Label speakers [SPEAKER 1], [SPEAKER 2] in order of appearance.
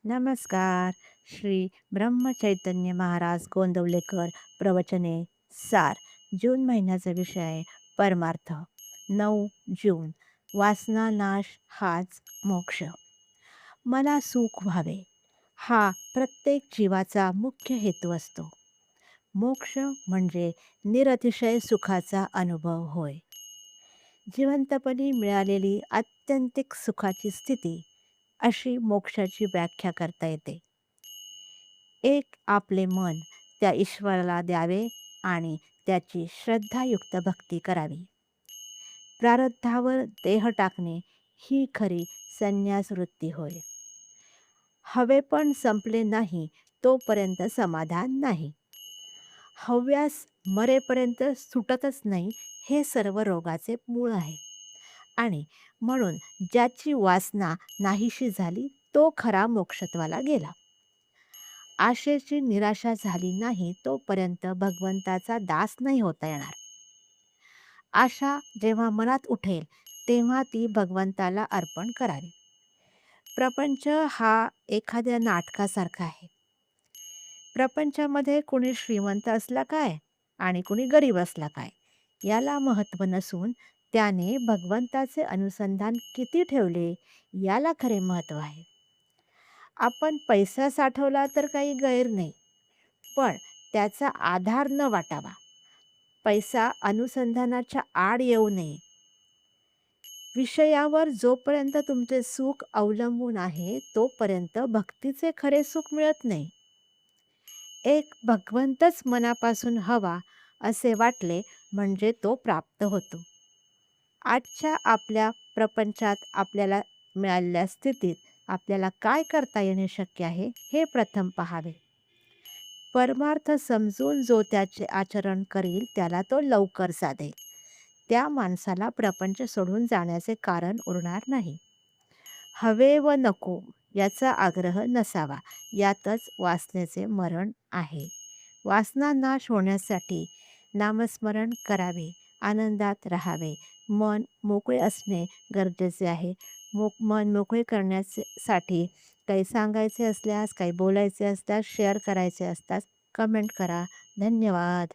[SPEAKER 1] नमस्कार. श्री ब्रह्मचैतन्य महाराज गोंदवलेकर प्रवचने सार. जून महिन्याचा विषय आहे परमार्थ. 9 जून. वासना नाश हाच मोक्ष. मला सुख व्हावे हा प्रत्येक जीवाचा मुख्य हेतू असतो. मोक्ष म्हणजे निरतिशय सुखाचा अनुभव होय. जिवंतपणी मिळालेली आत्यंतिक सुखाची स्थिती अशी मोक्षाची व्याख्या करता येते. एक आपले मन त्या ईश्वराला द्यावे आणि त्याची श्रद्धायुक्त भक्ती करावी. प्रारब्धावर देह टाकणे ही खरी संन्यास वृत्ती होय. हवे पण संपले नाही तोपर्यंत समाधान नाही. हव्यास मरेपर्यंत सुटतच नाही हे सर्व रोगाचे मूळ आहे. आणि म्हणून ज्याची वासना नाहीशी झाली तो खरा मोक्षत्वाला गेला. आशेची निराशा झाली नाही तोपर्यंत भगवंताचा दास नाही होता येणार. आशा जेव्हा मनात उठेल तेव्हा ती भगवंताला अर्पण करावी. प्रपंच हा एखाद्या नाटकासारखा आहे. प्रपंचामध्ये कुणी श्रीमंत असला काय आणि कुणी गरीब असला काय याला महत्त्व नसून त्याने भगवंताचे अनुसंधान किती ठेवले याला खरे महत्त्व आहे. आपण पैसा साठवला तर काही गैर नाही, पण त्याचा आधार न वाटावा. पैसा अनुसंधानाच्या आड येऊ नये. विषयावर जोपर्यंत तुमचे सुख अवलंबून आहे तोपर्यंत भक्तीचे खरे सुख मिळत नाही. एक भगवंतच मनापासून हवा असे वाटले म्हणजे तो प्राप्त होतो. आजच्या आपल्या प्रपंचात आपल्याला मिळालेल्या स्थितीत आपल्याला काय करता येणे शक्य आहे हे प्रथम पाहावे. परमार्थ समजून जो त्याचे आचरण करील त्याला तो लवकर साधेल. त्या माणसाला प्रपंच सोडून जाण्याचे कारण उरणार नाही. हवे व नको याचा आग्रह नसावा, यातच वासनेचे मरण आहे. वासना नाश होण्यासाठी नामस्मरण करावे, आनंदात राहावे, मन मोकळे असणे गरजेचे आहे. मन मोकळे करण्यासाठी काही सांगायचे असल्यास, काही बोलायचे असल्यास, शेअर करायचे असल्यास कमेंट करा. धन्यवाद.